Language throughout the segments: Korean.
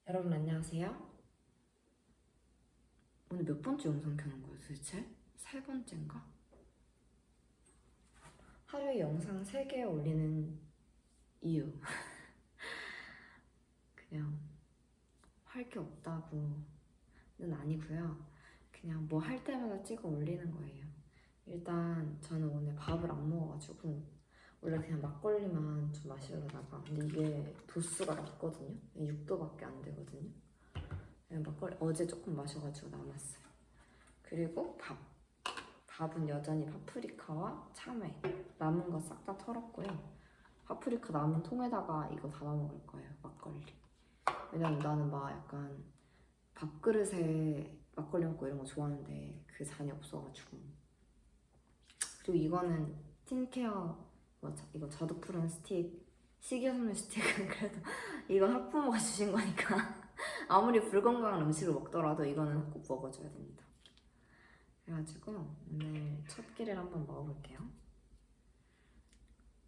여러분 안녕하세요. 오늘 몇 번째 영상 켜는 거예요 도대체? 세 번째인가? 하루에 영상 3개 올리는 이유 그냥 할 게 없다고는 아니고요. 그냥 뭐 할 때마다 찍어 올리는 거예요. 일단 저는 오늘 밥을 안 먹어가지고 원래 그냥 막걸리만 좀 마시려다가 근데 이게 도수가 낮거든요. 6도밖에 안 되거든요. 막걸리 어제 조금 마셔가지고 남았어요. 그리고 밥은 여전히 파프리카와 참외 남은 거 싹 다 털었고요. 파프리카 남은 통에다가 이거 담아 먹을 거예요. 막걸리. 왜냐면 나는 막 약간 밥그릇에 막걸리 먹고 이런 거 좋아하는데 그 잔이 없어가지고. 그리고 이거는 틴케어 이거 저도 푸른 스틱 식이섬유 스틱은 그래도 이건 학부모가 주신 거니까 아무리 불건강한 음식을 먹더라도 이거는 꼭 먹어줘야 됩니다. 그래가지고 오늘 첫 끼를 한번 먹어볼게요.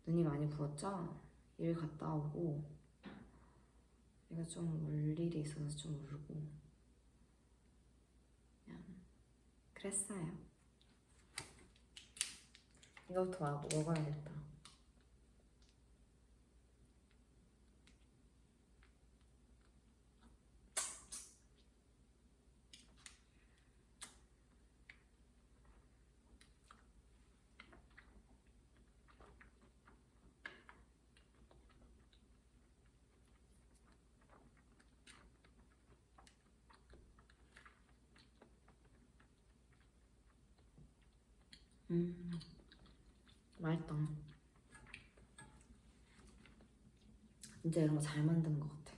눈이 많이 부었죠? 일 갔다 오고 얘가 좀 울 일이 있어서 좀 울고 그냥 그랬어요. 이거부터 먹어야겠다. 맛있다. 진짜 이런 거 잘 만든 것 같아.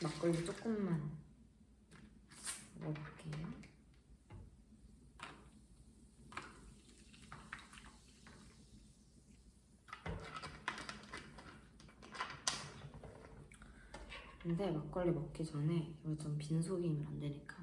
막걸리 조금만 먹어볼게요. 근데 막걸리 먹기 전에 이거 좀 빈속이면 안 되니까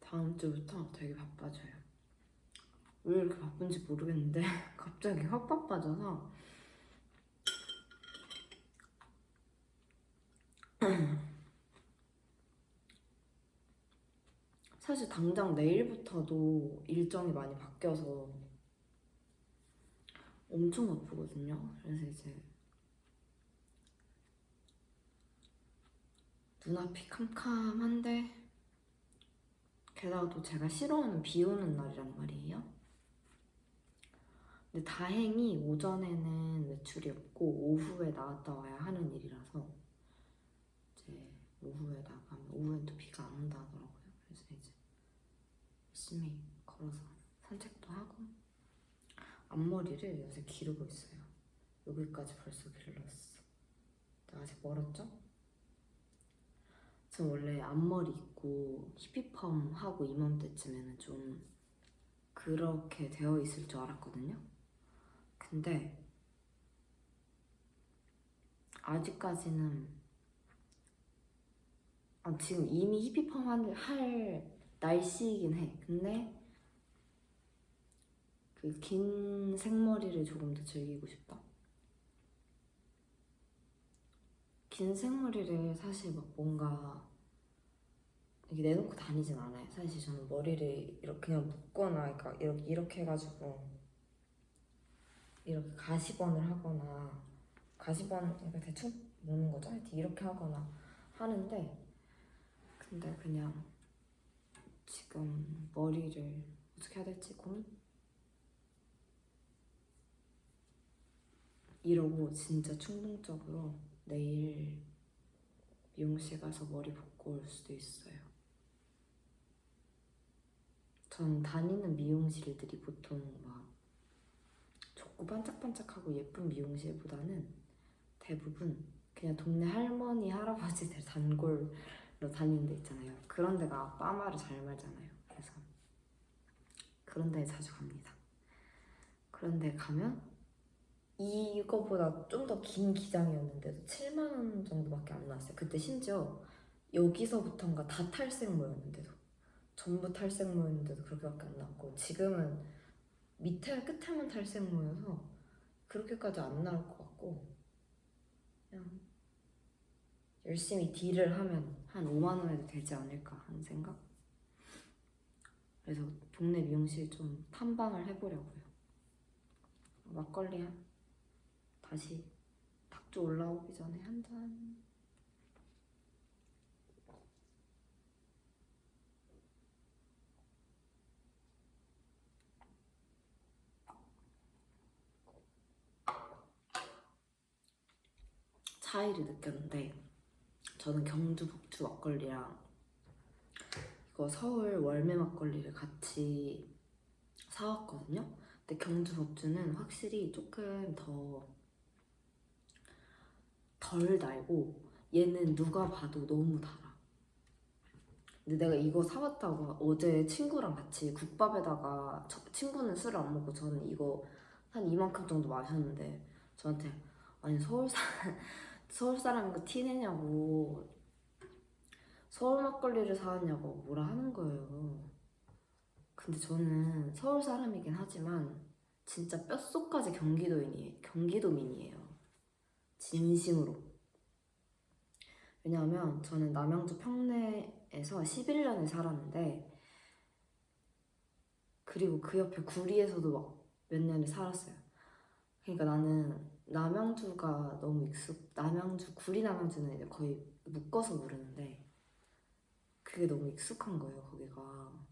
다음 주부터 되게 바빠져요. 왜 이렇게 바쁜지 모르겠는데 갑자기 확 바빠져서 사실 당장 내일부터도 일정이 많이 바뀌어서 엄청 바쁘거든요. 그래서 이제 눈앞이 캄캄한데 게다가 또 제가 싫어하는 비 오는 날이란 말이에요. 근데 다행히 오전에는 외출이 없고 오후에 나갔다 와야 하는 일이라서 이제 오후에 나가면 오후엔 또 비가 안 온다 하더라고요. 그래서 이제 열심히 걸어서 산책도 하고 앞머리를 요새 기르고 있어요. 여기까지 벌써 길렀어. 근데 아직 멀었죠? 저 원래 앞머리 있고 히피펌 하고 이맘때쯤에는 좀 그렇게 되어 있을 줄 알았거든요. 근데 아직까지는 지금 이미 히피펌 할 날씨이긴 해. 근데 그 긴 생머리를 조금 더 즐기고 싶다. 긴 생머리를 사실 막 뭔가 이렇게 내놓고 다니진 않아요. 사실 저는 머리를 이렇게 그냥 묶거나 그러니까 이렇게 해가지고 이렇게 가시번을 하거나 가시번 그러니까 대충 묶는 거죠. 하여튼 이렇게 하거나 하는데 근데 그냥 지금 머리를 어떻게 해야 될지 고민? 이러고 진짜 충동적으로 내일 미용실 가서 머리 볶고 올 수도 있어요. 전 다니는 미용실들이 보통 막 좋고 반짝반짝하고 예쁜 미용실보다는 대부분 그냥 동네 할머니, 할아버지들 단골로 다니는 데 있잖아요. 그런 데가 파마를 잘 말잖아요. 그래서 그런 데에 자주 갑니다. 그런 데 가면 이거보다 좀 더 긴 기장이었는데도 7만 원 정도밖에 안 나왔어요. 그때 심지어 여기서부터인가 다 탈색모였는데도 전부 탈색모였는데도 그렇게밖에 안 나왔고 지금은 밑에 끝에만 탈색모여서 그렇게까지 안 나올 것 같고 그냥 열심히 딜을 하면 한 5만 원에도 되지 않을까 하는 생각? 그래서 동네 미용실 좀 탐방을 해보려고요. 막걸리 다시 닭조 올라오기 전에 한 잔. 차이를 느꼈는데 저는 경주 북주 막걸리랑 이거 서울 월매 막걸리를 같이 사왔거든요. 근데 경주 북주는 확실히 조금 더 덜 달고 얘는 누가 봐도 너무 달아. 근데 내가 이거 사왔다가 어제 친구랑 같이 국밥에다가 친구는 술을 안 먹고 저는 이거 한 이만큼 정도 마셨는데 저한테 아니 서울 사람인 거 티내냐고 서울 막걸리를 사왔냐고 뭐라 하는 거예요. 근데 저는 서울 사람이긴 하지만 진짜 뼛속까지 경기도민이에요. 진심으로. 왜냐하면 저는 남양주 평내에서 11년을 살았는데 그리고 그 옆에 구리에서도 막 몇 년을 살았어요. 그러니까 나는 남양주가 너무 구리 남양주는 이제 거의 묶어서 부르는데 그게 너무 익숙한 거예요, 거기가.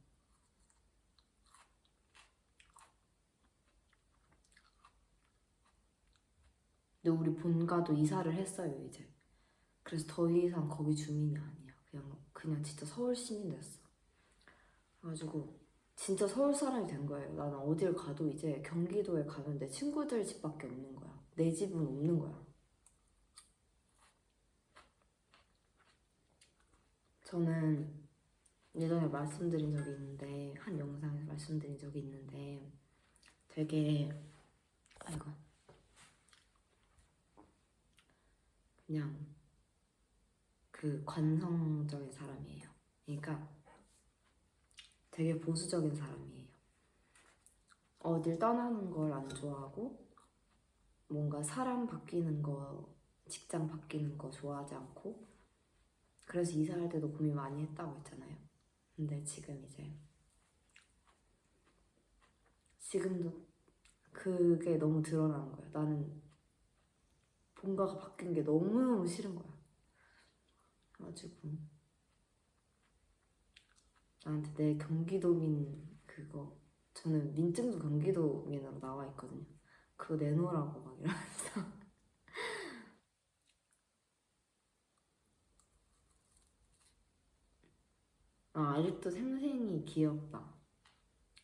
근데 우리 본가도 이사를 했어요, 이제. 그래서 더 이상 거기 주민이 아니야. 그냥 진짜 서울 시민 됐어. 그래가지고 진짜 서울 사람이 된 거예요. 나는 어딜 가도 이제 경기도에 가면 내 친구들 집밖에 없는 거야. 내 집은 없는 거야. 저는 예전에 말씀드린 적이 있는데 한 영상에서 말씀드린 적이 있는데 되게 아이고 그냥 그 관성적인 사람이에요. 그러니까 되게 보수적인 사람이에요. 어딜 떠나는 걸 안 좋아하고 뭔가 사람 바뀌는 거, 직장 바뀌는 거 좋아하지 않고 그래서 이사할 때도 고민 많이 했다고 했잖아요. 근데 지금도 그게 너무 드러나는 거야. 나는 뭔가가 바뀐 게 너무너무 싫은 거야. 그래가지고 나한테 내 경기도민 그거 저는 민증도 경기도민으로 나와 있거든요. 그거 내놓으라고 막 이러면서 아직도 생생히 기억나.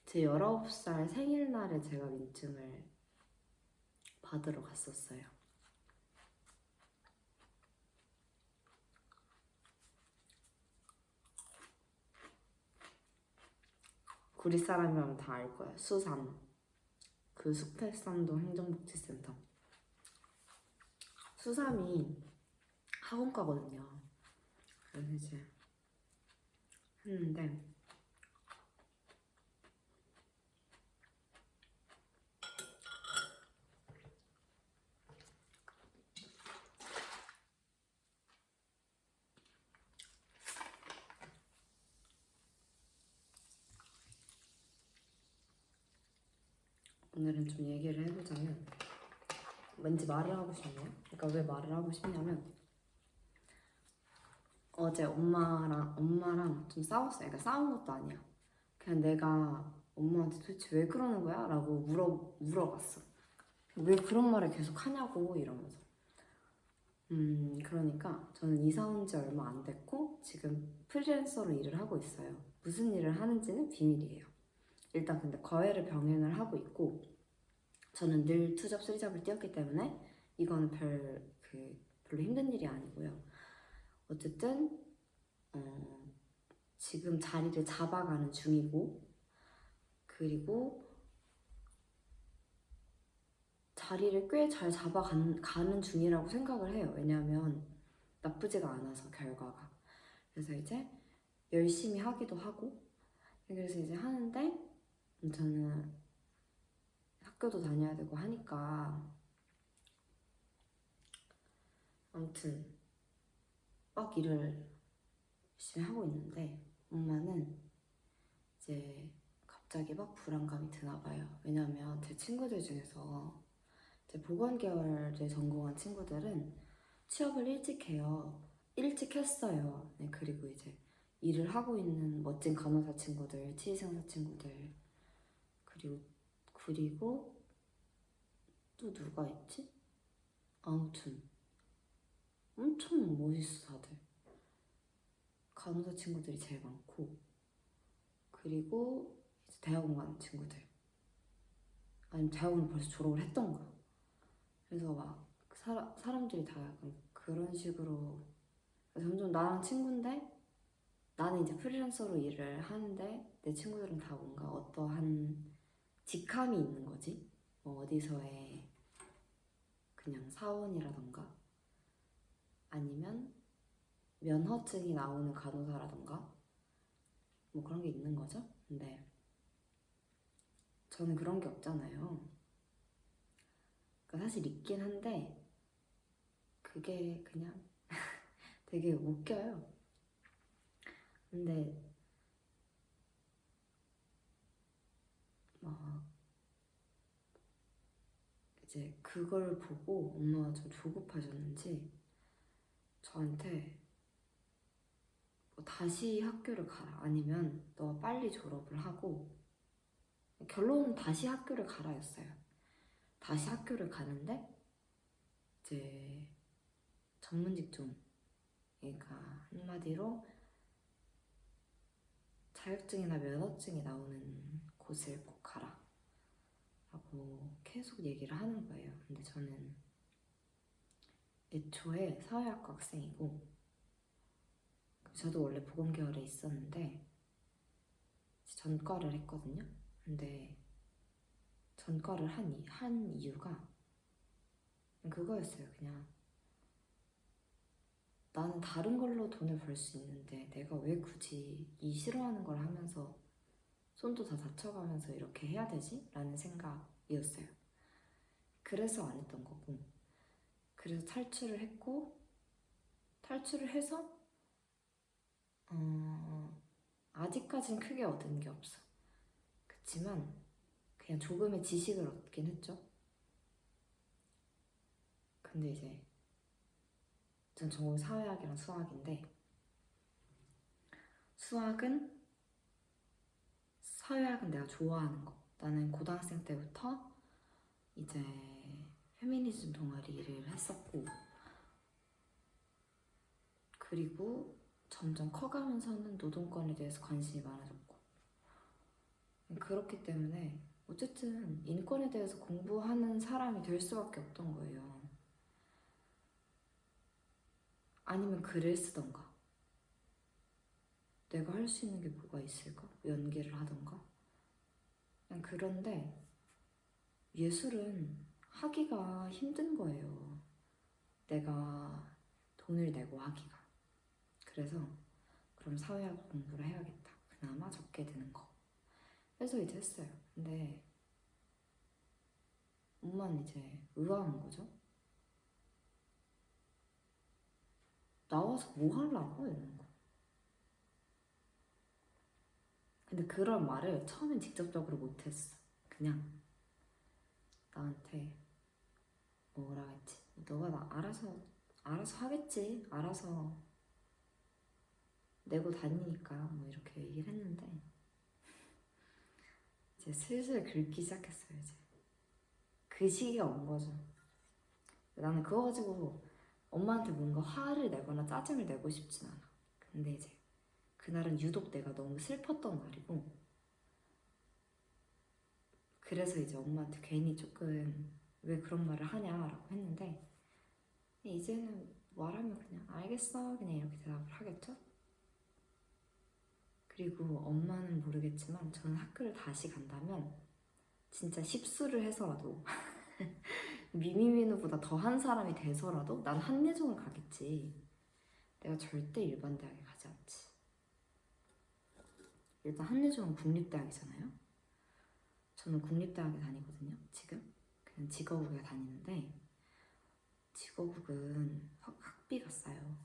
제 19살 생일날에 제가 민증을 받으러 갔었어요. 구리 사람이라면 다 알 거예요. 수산. 그 수패산도 행정복지센터. 수삼이 학원가거든요. 그래서 이제 했는데 오늘은 좀 얘기를 해보자면 왠지 말을 하고 싶네요. 그러니까 왜 말을 하고 싶냐면 어제 엄마랑 좀 싸웠어요. 그러니까 싸운 것도 아니야. 그냥 내가 엄마한테 도대체 왜 그러는 거야? 라고 물어봤어. 왜 그런 말을 계속 하냐고 이러면서. 그러니까 저는 이사 온 지 얼마 안 됐고 지금 프리랜서로 일을 하고 있어요. 무슨 일을 하는지는 비밀이에요. 일단 근데 과외를 병행을 하고 있고 저는 늘 투잡, 쓰리잡을 뛰었기 때문에 이거는 별로 힘든 일이 아니고요. 어쨌든 지금 자리를 잡아가는 중이고 그리고 자리를 꽤 잘 잡아가는 중이라고 생각을 해요. 왜냐하면 나쁘지가 않아서 결과가. 그래서 이제 열심히 하기도 하고 그래서 이제 하는데 저는 학교도 다녀야 되고 하니까 아무튼 막 일을 열심히 하고 있는데 엄마는 이제 갑자기 막 불안감이 드나 봐요. 왜냐면 제 친구들 중에서 이제 보건계열을 전공한 친구들은 취업을 일찍 해요. 일찍 했어요. 네, 그리고 이제 일을 하고 있는 멋진 간호사 친구들, 치의생사 친구들 그리고 또 누가 있지? 아무튼 엄청 멋있어 다들. 간호사 친구들이 제일 많고 그리고 이제 대학원 가는 친구들 아니면 대학원을 벌써 졸업을 했던가 그래서 막 사람들이 다 약간 그런 식으로 점점 나랑 친구인데 나는 이제 프리랜서로 일을 하는데 내 친구들은 다 뭔가 어떠한 직함이 있는 거지. 뭐 어디서의 그냥 사원이라던가 아니면 면허증이 나오는 간호사라던가 뭐 그런 게 있는 거죠. 근데 저는 그런 게 없잖아요. 그러니까 사실 있긴 한데 그게 그냥 되게 웃겨요. 근데 막 이제 그걸 보고 엄마가 좀 조급하셨는지 저한테 뭐 다시 학교를 가라 아니면 너 빨리 졸업을 하고 결론은 다시 학교를 가라였어요. 다시 학교를 가는데 이제 전문 직종 그러니까 한마디로 자격증이나 면허증이 나오는 곳을 꼭 가라 라고 계속 얘기를 하는 거예요. 근데 저는 애초에 사회학과 학생이고 저도 원래 보건계열에 있었는데 전과를 했거든요. 근데 전과를 한 이유가 그거였어요. 그냥 나는 다른 걸로 돈을 벌 수 있는데 내가 왜 굳이 이 싫어하는 걸 하면서 손도 다 다쳐가면서 이렇게 해야 되지? 라는 생각이었어요. 그래서 안 했던 거고, 그래서 탈출을 했고, 탈출을 해서 아직까진 크게 얻은 게 없어. 그치만 그냥 조금의 지식을 얻긴 했죠. 근데 이제 전 전공이 사회학이랑 수학인데, 사회학은 내가 좋아하는 거. 나는 고등학생 때부터 이제 페미니즘 동아리를 했었고, 그리고 점점 커가면서는 노동권에 대해서 관심이 많아졌고, 그렇기 때문에 어쨌든 인권에 대해서 공부하는 사람이 될 수밖에 없던 거예요. 아니면 글을 쓰던가, 내가 할 수 있는 게 뭐가 있을까? 연기를 하던가. 그냥 그런데 예술은 하기가 힘든 거예요. 내가 돈을 내고 하기가. 그래서 그럼 사회학 공부를 해야겠다. 그나마 적게 드는 거. 그래서 이제 했어요. 근데 엄마는 이제 의아한 거죠. 나와서 뭐 하려고? 이러는 거. 근데 그런 말을 처음엔 직접적으로 못했어. 그냥 나한테 뭐라 했지? 너가 나 알아서 하겠지. 알아서 내고 다니니까 뭐 이렇게 얘기를 했는데, 이제 슬슬 긁기 시작했어요. 이제 그 시기가 온 거죠. 나는 그거 가지고 엄마한테 뭔가 화를 내거나 짜증을 내고 싶진 않아. 근데 이제 그날은 유독 내가 너무 슬펐던 날이고, 그래서 이제 엄마한테 괜히 조금 왜 그런 말을 하냐라고 했는데, 이제는 말하면 그냥 알겠어 그냥 이렇게 대답을 하겠죠? 그리고 엄마는 모르겠지만 저는 학교를 다시 간다면 진짜 십수를 해서라도 미미민우보다 더한 사람이 돼서라도 난 한예종을 가겠지. 내가 절대 일반 대학에 가지 않지. 일단 한예종은 국립대학이잖아요. 저는 국립대학에 다니거든요. 지금 그냥 직업국에 다니는데, 직업국은 학비가 싸요.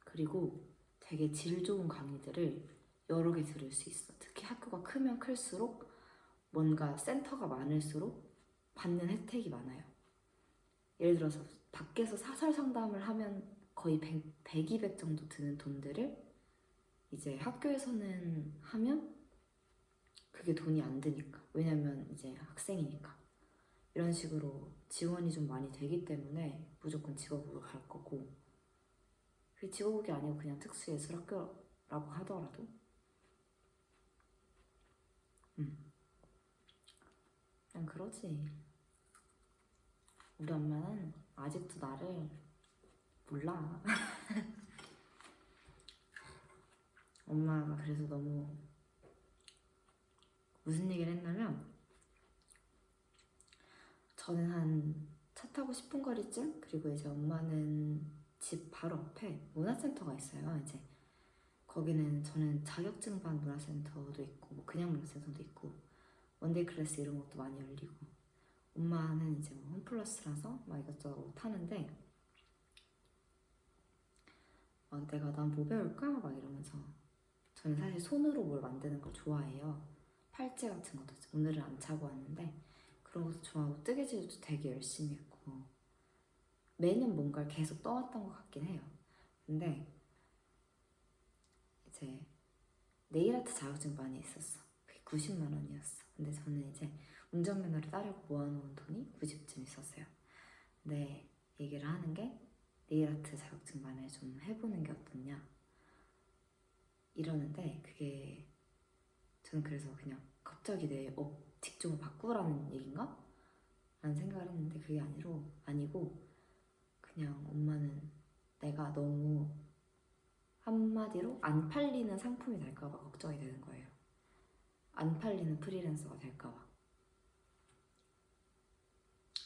그리고 되게 질 좋은 강의들을 여러 개 들을 수 있어. 특히 학교가 크면 클수록 뭔가 센터가 많을수록 받는 혜택이 많아요. 예를 들어서 밖에서 사설 상담을 하면 거의 100, 200 정도 드는 돈들을 이제 학교에서는 하면 그게 돈이 안 드니까. 왜냐면 이제 학생이니까. 이런 식으로 지원이 좀 많이 되기 때문에 무조건 직업으로 갈 거고, 그게 직업이 아니고 그냥 특수예술학교라고 하더라도 그냥 그러지. 우리 엄마는 아직도 나를 몰라. 엄마가 그래서 너무 무슨 얘기를 했냐면, 저는 한 차 타고 10분 거리쯤, 그리고 이제 엄마는 집 바로 앞에 문화센터가 있어요. 이제 거기는 저는 자격증반 문화센터도 있고 뭐 그냥 문화센터도 있고 원데이 클래스 이런 것도 많이 열리고, 엄마는 이제 뭐 홈플러스라서 막 이것저것 하는데, 막 내가 난 뭐 배울까? 막 이러면서, 저는 사실 손으로 뭘 만드는 걸 좋아해요. 팔찌 같은 것도 오늘은 안 차고 왔는데 그런 것도 좋아하고, 뜨개질도 되게 열심히 했고, 매년 뭔가를 계속 떠왔던 것 같긴 해요. 근데 이제 네일아트 자격증반이 있었어. 그게 90만 원이었어. 근데 저는 이제 운전면허를 따려고 모아놓은 돈이 90쯤 있었어요. 근데 얘기를 하는 게, 네일아트 자격증반을 좀 해보는 게 어떻냐 이러는데, 그게 저는 그래서 그냥 갑자기 내 직종을 바꾸라는 얘긴가? 라는 생각을 했는데, 그게 아니고 그냥 엄마는 내가 너무 한마디로 안 팔리는 상품이 될까봐 걱정이 되는 거예요. 안 팔리는 프리랜서가 될까봐.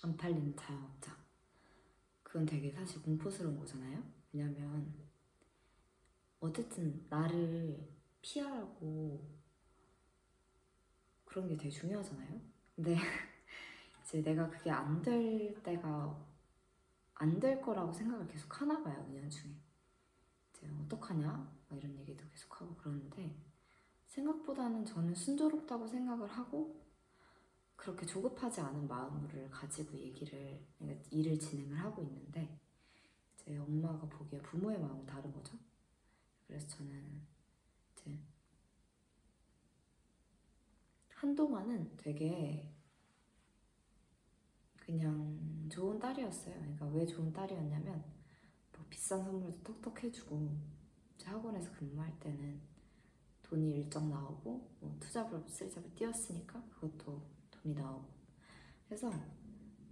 안 팔리는 자영업자. 그건 되게 사실 공포스러운 거잖아요. 왜냐면 어쨌든 나를 피하라고 그런 게 되게 중요하잖아요. 근데 이제 내가 그게 안 될 때가 안 될 거라고 생각을 계속 하나 봐요. 은연중에 이제 어떡하냐 막 이런 얘기도 계속 하고 그러는데 생각보다는 저는 순조롭다고 생각을 하고 그렇게 조급하지 않은 마음을 가지고 일을 진행을 하고 있는데 이제 엄마가 보기에 부모의 마음은 다른 거죠. 그래서 저는 이제 한동안은 되게 그냥 좋은 딸이었어요. 그러니까 왜 좋은 딸이었냐면 뭐 비싼 선물도 톡톡 해주고 제 학원에서 근무할 때는 돈이 일정 나오고 뭐 투잡을 쓰리잡을 뛰었으니까 그것도 돈이 나오고 그래서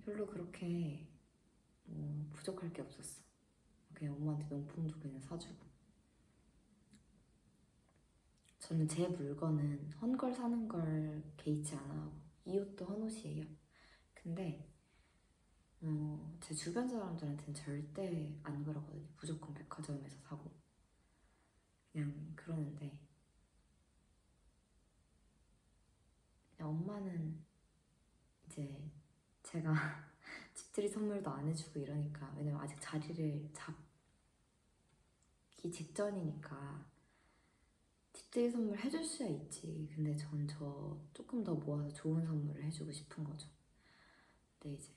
별로 그렇게 뭐 부족할 게 없었어. 그냥 엄마한테 명품도 그냥 사주고 저는 제 물건은 헌걸 사는 걸 개의치 않아 하고 이 옷도 헌옷이에요. 근데 제 주변 사람들한테는 절대 안 그러거든요. 무조건 백화점에서 사고 그냥 그러는데 그냥 엄마는 이제 제가 집들이 선물도 안 해주고 이러니까 왜냐면 아직 자리를 잡기 직전이니까 집들이 선물 해줄 수야 있지. 근데 전 조금 더 모아서 좋은 선물을 해주고 싶은 거죠. 근데 이제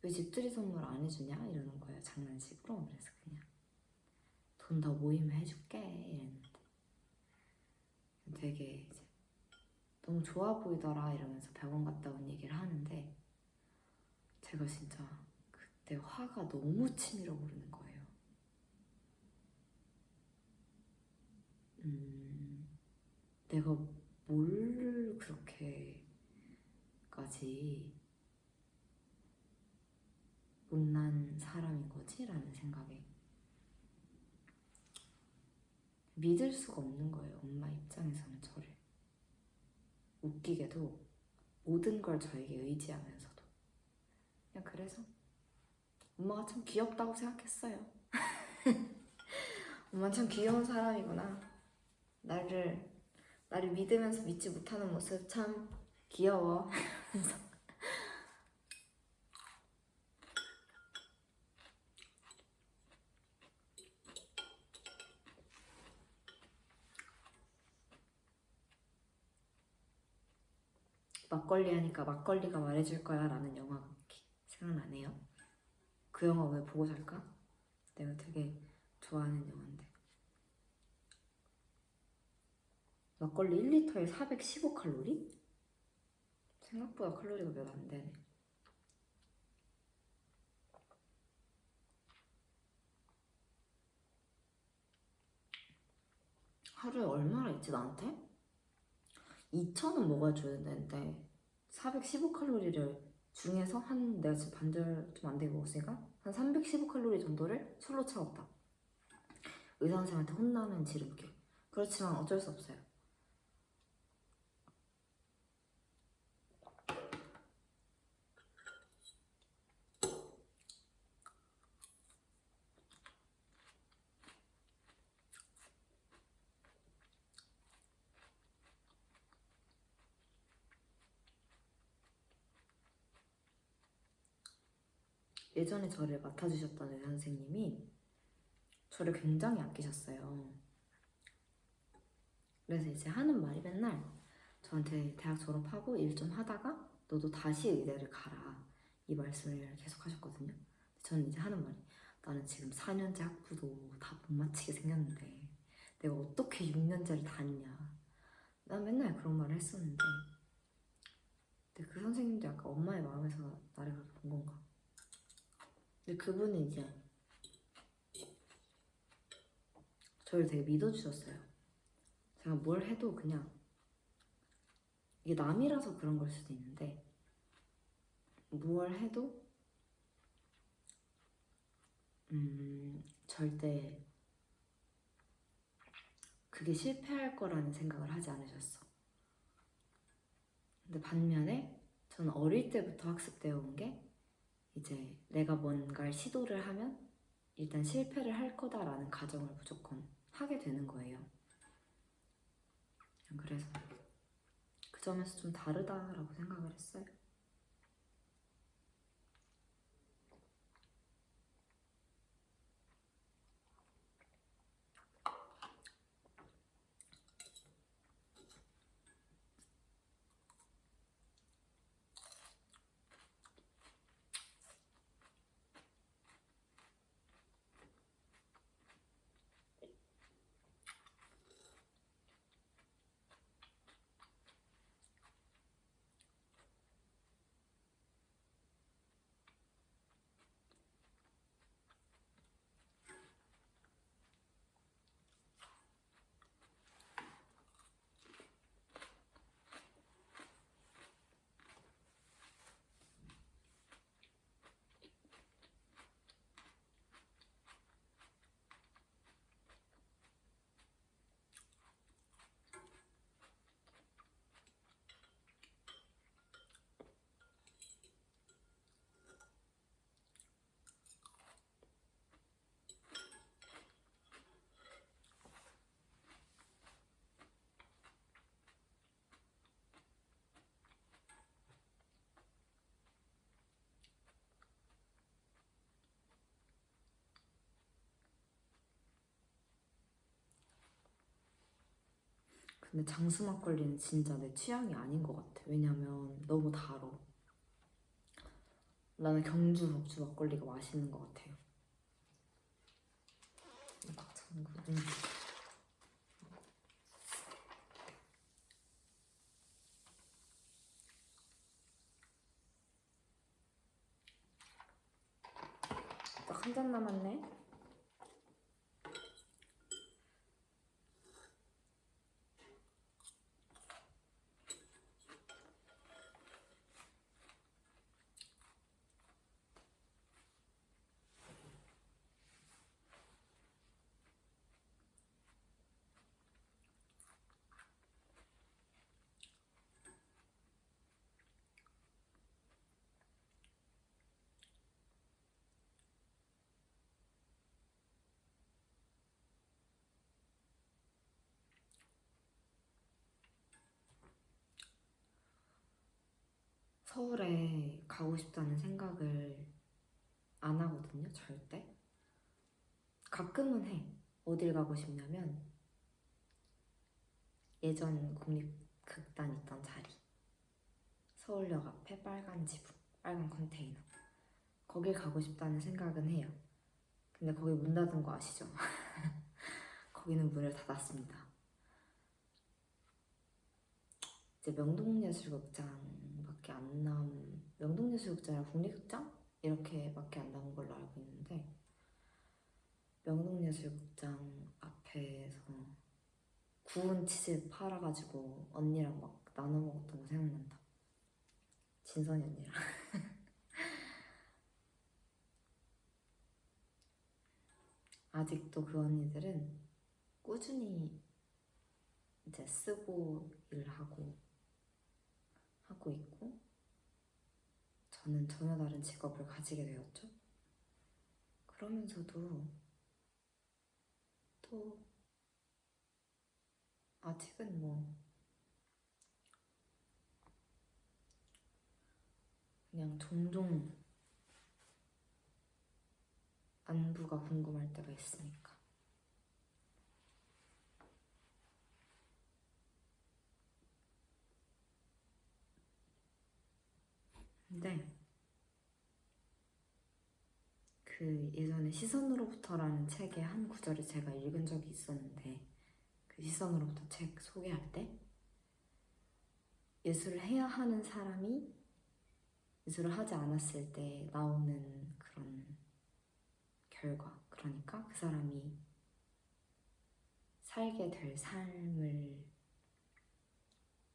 왜 집들이 선물 안 해주냐 이러는 거예요. 장난식으로. 그래서 그냥 돈 더 모이면 해줄게 이랬는데 되게 이제 너무 좋아 보이더라 이러면서 병원 갔다 온 얘기를 하는데 제가 진짜 그때 화가 너무 치밀어 오르는 거예요. 내가 뭘 그렇게까지 못난 사람인 거지? 라는 생각에 믿을 수가 없는 거예요. 엄마 입장에서는 저를 웃기게도 모든 걸 저에게 의지하면서도 그냥 그래서 엄마가 참 귀엽다고 생각했어요. 엄마는 참 귀여운 사람이구나. 나를 믿으면서 믿지 못하는 모습 참 귀여워. 막걸리 하니까 막걸리가 말해줄 거야 라는 영화가 생각나네요. 그 영화 왜 보고 살까? 내가 되게 좋아하는 영화인데 막걸리 1리터에 415칼로리? 생각보다 칼로리가 몇 안 되네. 하루에 얼마나 있지 나한테? 2,000은 먹어줘야 되는데 415칼로리를 중에서 내가 지금 반절 좀 안 되게 먹었으니까 한 315칼로리 정도를 술로 채웠다. 의사 선생님한테 혼나는 지름길. 그렇지만 어쩔 수 없어요. 예전에 저를 맡아주셨던 의사 선생님이 저를 굉장히 아끼셨어요. 그래서 이제 하는 말이 맨날 저한테 대학 졸업하고 일 좀 하다가 너도 다시 의대를 가라 이 말씀을 계속 하셨거든요. 저는 이제 하는 말이 나는 지금 4년제 학부도 다 못 마치게 생겼는데 내가 어떻게 6년제를 다니냐. 난 맨날 그런 말을 했었는데 근데 그 선생님도 약간 엄마의 마음에서 나를 그렇게 본 건가. 근데 그분은 이제 저를 되게 믿어주셨어요. 제가 뭘 해도 그냥 이게 남이라서 그런 걸 수도 있는데 뭘 해도 절대 그게 실패할 거라는 생각을 하지 않으셨어. 근데 반면에 저는 어릴 때부터 학습되어 온 게 이제 내가 뭔가를 시도를 하면 일단 실패를 할 거다라는 가정을 무조건 하게 되는 거예요. 그래서 그 점에서 좀 다르다라고 생각을 했어요. 근데 장수 막걸리는 진짜 내 취향이 아닌 것 같아. 왜냐면 너무 달아. 나는 경주 법주 막걸리가 맛있는 것 같아요. 딱 잠그고. 딱 한 잔 남았네. 서울에 가고 싶다는 생각을 안 하거든요, 절대. 가끔은 해. 어딜 가고 싶냐면 예전 국립극단 있던 자리, 서울역 앞에 빨간 지붕, 빨간 컨테이너, 거길 가고 싶다는 생각은 해요. 근데 거기 문 닫은 거 아시죠? 거기는 문을 닫았습니다. 이제 명동예술극장밖에 안 명동예술극장이랑 국립극장? 이렇게밖에 안 남은 걸로 알고 있는데, 명동예술극장 앞에서 구운 치즈 팔아가지고 언니랑 막 나눠 먹었던 거 생각난다. 진선이 언니랑. 아직도 그 언니들은 꾸준히 이제 쓰고 일을 하고 있고, 저는 전혀 다른 직업을 가지게 되었죠. 그러면서도 또 아직은 뭐 그냥 종종 안부가 궁금할 때가 있으니까. 근데 그 예전에 시선으로부터라는 책의 한 구절을 제가 읽은 적이 있었는데, 그 시선으로부터 책 소개할 때 예술을 해야 하는 사람이 예술을 하지 않았을 때 나오는 그런 결과, 그러니까 그 사람이 살게 될 삶을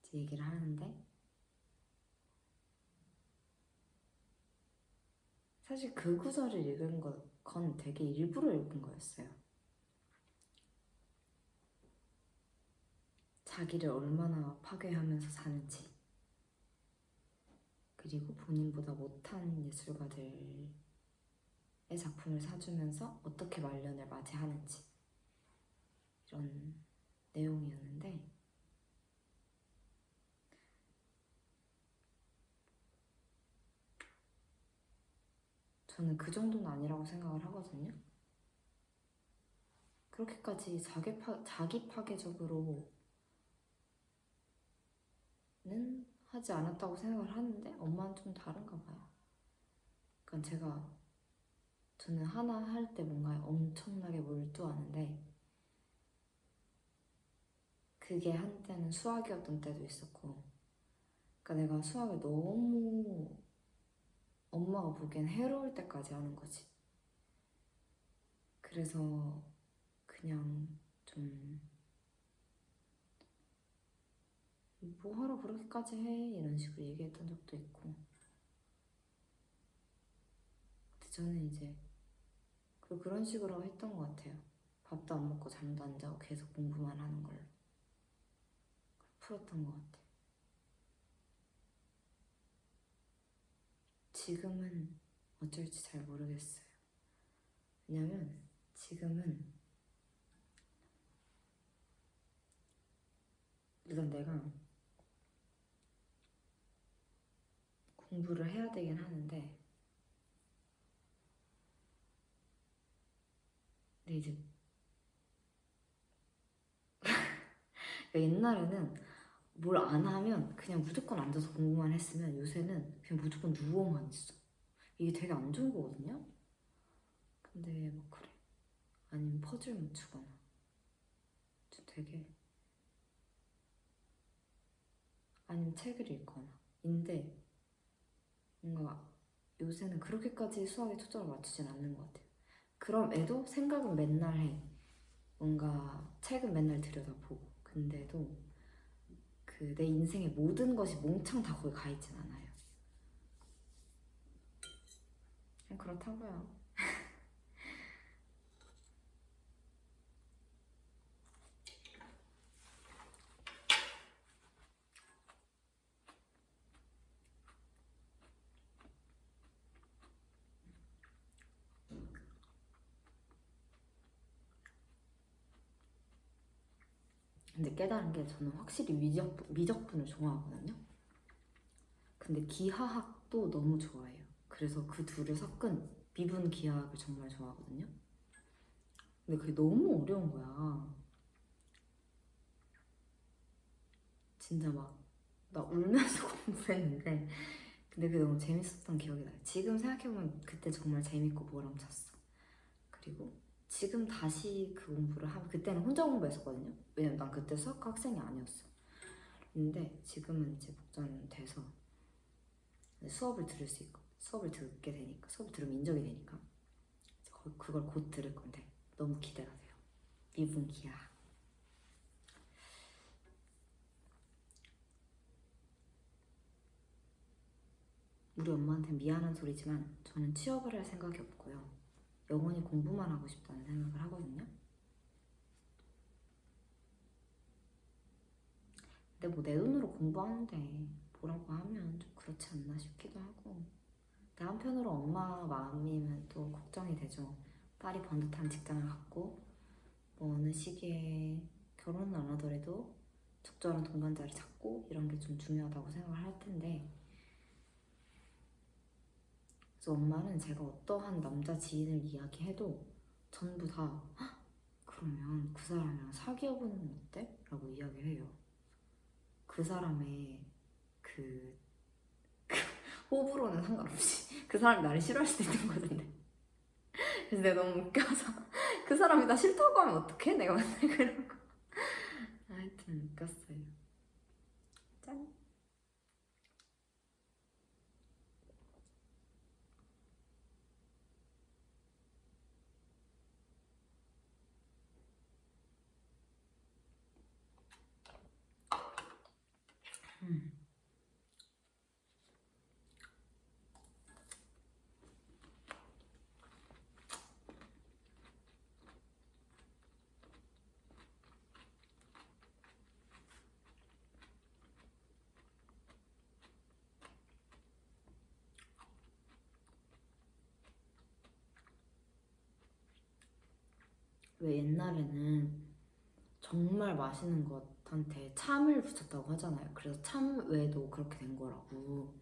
이제 얘기를 하는데, 사실 그 구절을 읽은 건 되게 일부러 읽은 거였어요. 자기를 얼마나 파괴하면서 사는지, 그리고 본인보다 못한 예술가들의 작품을 사주면서 어떻게 말년을 맞이하는지, 이런 내용이었는데 저는 그 정도는 아니라고 생각을 하거든요. 그렇게까지 자기 파괴적으로는 하지 않았다고 생각을 하는데 엄마는 좀 다른가 봐요. 그러니까 저는 하나 할 때 뭔가 엄청나게 몰두하는데 그게 한때는 수학이었던 때도 있었고, 그러니까 내가 수학을 너무 엄마가 보기엔 해로울 때까지 하는 거지. 그래서 그냥 좀 뭐하러 그렇게까지 해? 이런 식으로 얘기했던 적도 있고. 근데 저는 이제 그런 식으로 했던 것 같아요. 밥도 안 먹고 잠도 안 자고 계속 공부만 하는 걸로 풀었던 것 같아요. 지금은 어쩔지 잘 모르겠어요. 왜냐면 지금은 일단 내가 공부를 해야 되긴 하는데, 근데 이제 옛날에는 뭘 안 하면 그냥 무조건 앉아서 공부만 했으면 요새는 그냥 무조건 누워만 있어. 이게 되게 안 좋은 거거든요? 근데 뭐 그래. 아니면 퍼즐 맞추거나. 되게. 아니면 책을 읽거나. 인데 뭔가 요새는 그렇게까지 수학에 초점을 맞추진 않는 것 같아요. 그럼 애도 생각은 맨날 해. 뭔가 책은 맨날 들여다보고. 근데도 그 내 인생의 모든 것이 몽창 다 거기 가 있진 않아요. 그냥 그렇다고요. 근데 깨달은 게 저는 확실히 미적분을 좋아하거든요. 근데 기하학도 너무 좋아해요. 그래서 그 둘을 섞은 미분 기하학을 정말 좋아하거든요. 근데 그게 너무 어려운 거야. 진짜 막 나 울면서 공부했는데 근데 그게 너무 재밌었던 기억이 나요. 지금 생각해보면 그때 정말 재밌고 보람찼어. 그리고 지금 다시 그 공부를 하면, 그때는 혼자 공부했었거든요. 왜냐면 난 그때 수학과 학생이 아니었어. 근데 지금은 이제 복전돼서 수업을 들을 수 있고 수업을 듣게 되니까, 수업을 들으면 인정이 되니까 그걸 곧 들을 건데 너무 기대가 돼요. 미분기야. 우리 엄마한테 미안한 소리지만 저는 취업을 할 생각이 없고요. 영원히 공부만 하고 싶다는 생각을 하거든요. 근데 뭐 내 돈으로 공부하는데 뭐라고 하면 좀 그렇지 않나 싶기도 하고. 근데 한편으로 엄마 마음이면 또 걱정이 되죠. 딸이 번듯한 직장을 갖고 뭐 어느 시기에 결혼은 안 하더라도 적절한 동반자를 찾고 이런 게 좀 중요하다고 생각을 할 텐데, 그래서 엄마는 제가 어떠한 남자 지인을 이야기해도 전부 다 그러면 그 사람이랑 사귀어보는 건 어때? 라고 이야기해요. 그 사람의 그 호불호는 상관없이 그 사람이 나를 싫어할 수도 있는 거던데. 그래서 내가 너무 웃겨서 그 사람이 나 싫다고 하면 어떡해? 내가 맨날 그러고. 하여튼 웃겼어요. 짠. 왜 옛날에는 정말 맛있는 것한테 참을 붙였다고 하잖아요. 그래서 참 외에도 그렇게 된 거라고.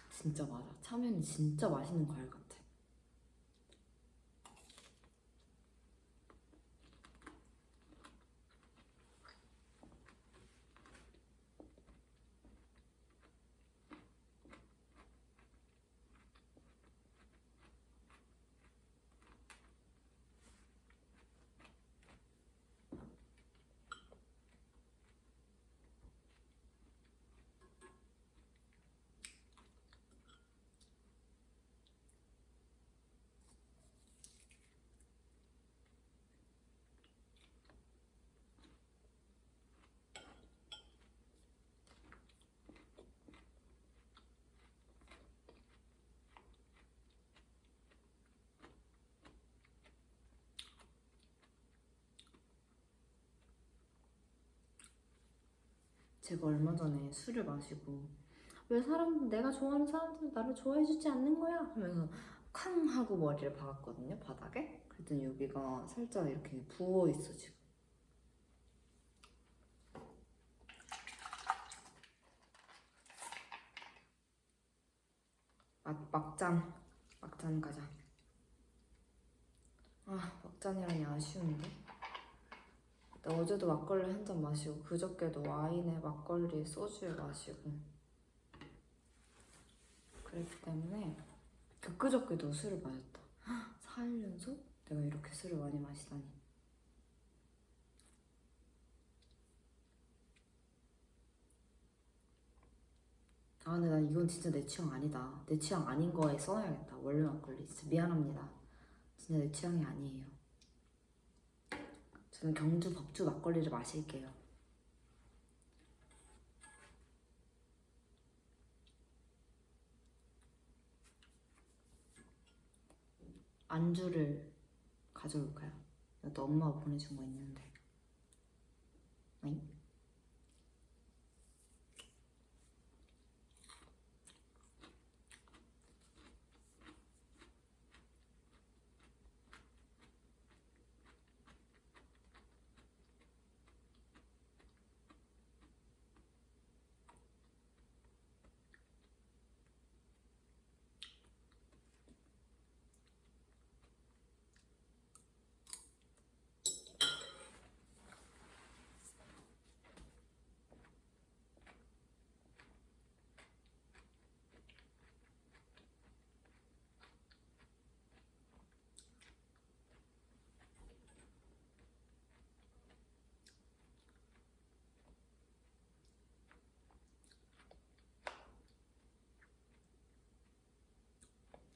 진짜 맞아. 참외는 진짜 맛있는 과일 같아. 제가 얼마 전에 술을 마시고 왜 내가 좋아하는 사람들은 나를 좋아해주지 않는 거야? 하면서 쾅 하고 머리를 박았거든요, 바닥에. 그랬더니 여기가 살짝 이렇게 부어있어 지금. 막잔 가자. 아, 막잔이라니 아쉬운데. 나 어제도 막걸리 한 잔 마시고 그저께도 와인에 막걸리 소주에 마시고 그랬기 때문에 그저께도 술을 마셨다. 4일 연속? 내가 이렇게 술을 많이 마시다니. 아 근데 난 이건 진짜 내 취향 아니다. 내 취향 아닌 거에 써야겠다. 원래 막걸리. 진짜 미안합니다. 진짜 내 취향이 아니에요. 저는 경주 법주 막걸리를 마실게요. 안주를 가져올까요? 또 엄마가 보내준 거 있는데. 아니?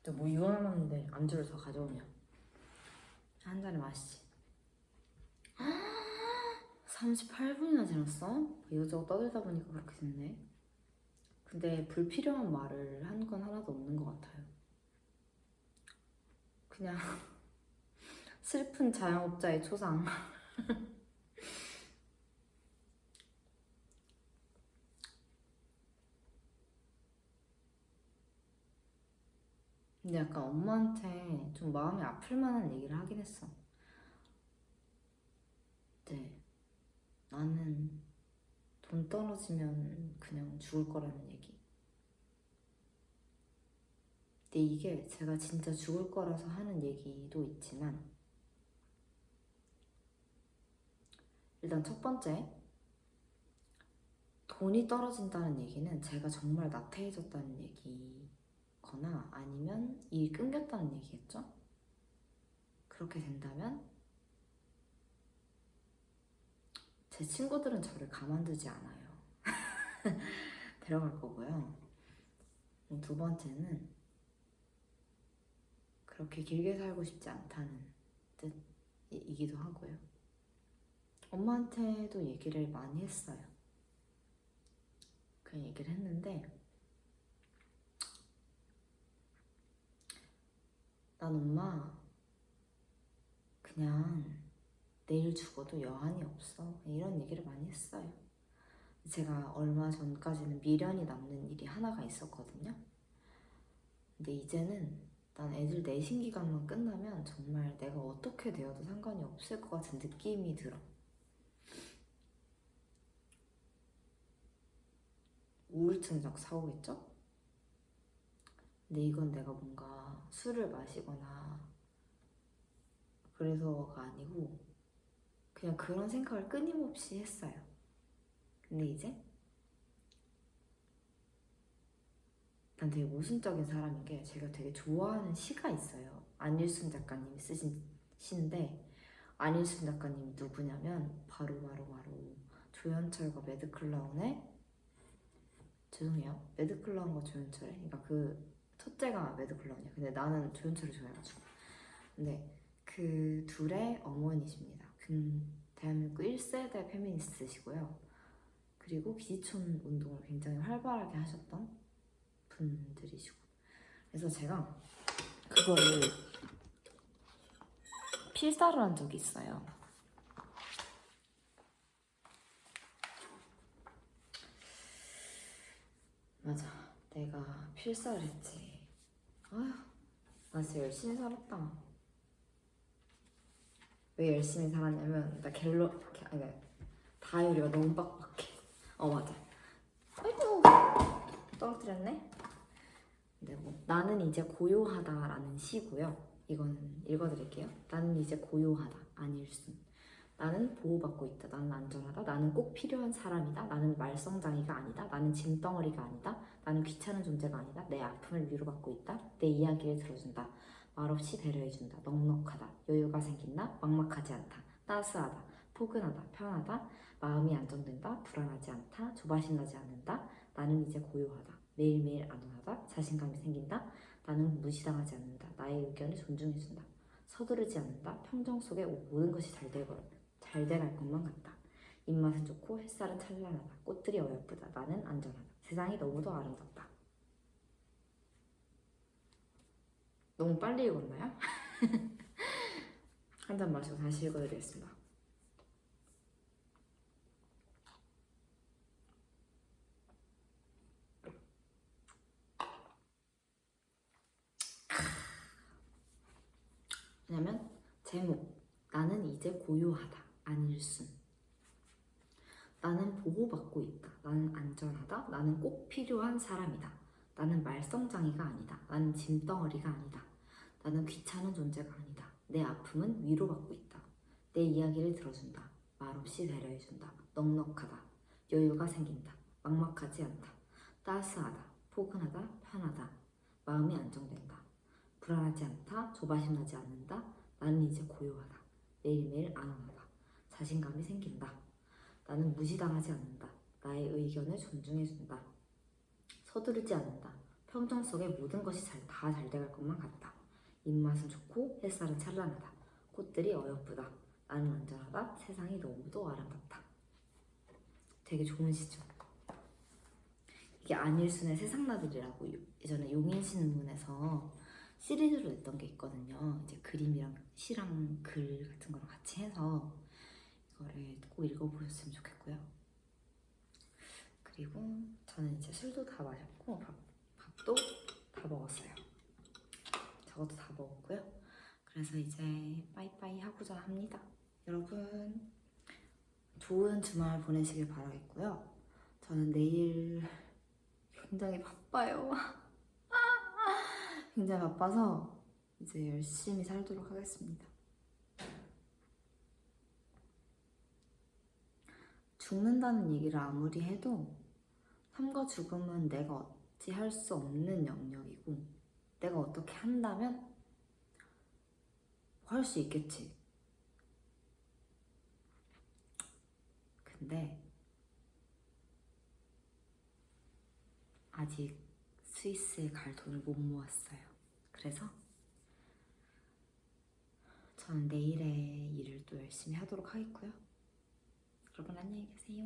또 뭐 이원하는데 안주를 더 가져오냐. 한 잔에 마시지. 38분이나 지났어? 이것저것 떠들다 보니까 그렇게 됐네. 근데 불필요한 말을 한 건 하나도 없는 것 같아요. 그냥 슬픈 자영업자의 초상. 근데 약간 엄마한테 좀 마음이 아플 만한 얘기를 하긴 했어. 네, 나는 돈 떨어지면 그냥 죽을 거라는 얘기. 근데 이게 제가 진짜 죽을 거라서 하는 얘기도 있지만, 일단 첫 번째, 돈이 떨어진다는 얘기는 제가 정말 나태해졌다는 얘기거나 아니면 일이 끊겼다는 얘기겠죠? 그렇게 된다면 제 친구들은 저를 가만두지 않아요. 데려갈 거고요. 두 번째는 그렇게 길게 살고 싶지 않다는 뜻이기도 하고요. 엄마한테도 얘기를 많이 했어요. 그 얘기를 했는데 난 엄마 그냥 내일 죽어도 여한이 없어 이런 얘기를 많이 했어요. 제가 얼마 전까지는 미련이 남는 일이 하나가 있었거든요. 근데 이제는 난 애들 내신 기간만 끝나면 정말 내가 어떻게 되어도 상관이 없을 것 같은 느낌이 들어. 우울증 약 사오겠죠? 근데 이건 내가 뭔가 술을 마시거나 그래서가 아니고 그냥 그런 생각을 끊임없이 했어요. 근데 이제 난 되게 모순적인 사람인 게 제가 되게 좋아하는 시가 있어요. 안일순 작가님이 쓰신 시인데 안일순 작가님이 누구냐면 바로 조연철과 매드클라운의 죄송해요. 매드클라운과 조연철의 그러니까 그 첫째가 매드클라운이야. 근데 나는 조연철을 좋아해가지고 근데 그 둘의 어머니십니다. 대한민국 1세대 페미니스트시고요. 그리고 기지촌 운동을 굉장히 활발하게 하셨던 분들이시고 그래서 제가 그거를 필사를 한 적이 있어요. 맞아, 내가 필사를 했지. 아휴, 나 진짜 열심히 살았다. 왜 열심히 살았냐면 나 아니, 다이어리가 너무 빡빡해. 맞아. 아이고 떨어뜨렸네. 근데 나는 이제 고요하다라는 시고요. 이건 읽어드릴게요. 나는 이제 고요하다. 안일순. 나는 보호받고 있다. 나는 안전하다. 나는 꼭 필요한 사람이다. 나는 말썽장이가 아니다. 나는 짐덩어리가 아니다. 나는 귀찮은 존재가 아니다. 내 아픔을 위로받고 있다. 내 이야기를 들어준다. 말없이 배려해준다. 넉넉하다. 여유가 생긴다. 막막하지 않다. 따스하다. 포근하다. 편하다. 마음이 안정된다. 불안하지 않다. 조바심 나지 않는다. 나는 이제 고요하다. 매일매일 안온하다. 자신감이 생긴다. 나는 무시당하지 않는다. 나의 의견을 존중해준다. 서두르지 않는다. 평정 속에 모든 것이 잘 돼갈 것만 같다. 입맛은 좋고 햇살은 찬란하다. 꽃들이 어여쁘다. 나는 안전하다. 세상이 너무도 아름답다. 너무 빨리 읽었나요? 한 잔 마시고 다시 읽어드리겠습니다. 왜냐면 제목 나는 이제 고요하다. 안일순. 나는 보호받고 있다. 나는 안전하다. 나는 꼭 필요한 사람이다. 나는 말썽장이가 아니다. 나는 짐덩어리가 아니다. 나는 귀찮은 존재가 아니다. 내 아픔은 위로받고 있다. 내 이야기를 들어준다. 말없이 배려해준다. 넉넉하다. 여유가 생긴다. 막막하지 않다. 따스하다. 포근하다. 편하다. 마음이 안정된다. 불안하지 않다. 조바심 나지 않는다. 나는 이제 고요하다. 매일매일 안온하다. 자신감이 생긴다. 나는 무시당하지 않는다. 나의 의견을 존중해준다. 서두르지 않는다. 평정 속에 모든 것이 다 잘 돼갈 것만 같다. 입맛은 좋고 햇살은 찬란하다. 꽃들이 어여쁘다. 나는 안전하다. 세상이 너무도 아름답다. 되게 좋은 시죠. 이게 안일순의 세상나들이라고 예전에 용인신문에서 시리즈로 냈던 게 있거든요. 이제 그림이랑 시랑 글 같은 거랑 같이 해서 이거를 꼭 읽어보셨으면 좋겠고요. 그리고 저는 이제 술도 다 마셨고 밥도 다 먹었어요. 저것도 다 먹었고요. 그래서 이제 빠이빠이 하고자 합니다. 여러분 좋은 주말 보내시길 바라겠고요. 저는 내일 굉장히 바빠요. 굉장히 바빠서 이제 열심히 살도록 하겠습니다. 죽는다는 얘기를 아무리 해도 삶과 죽음은 내가 어찌 할 수 없는 영역이고 내가 어떻게 한다면 할 수 있겠지. 근데 아직 스위스에 갈 돈을 못 모았어요. 그래서 저는 내일의 일을 또 열심히 하도록 하겠고요. 여러분 안녕히 계세요.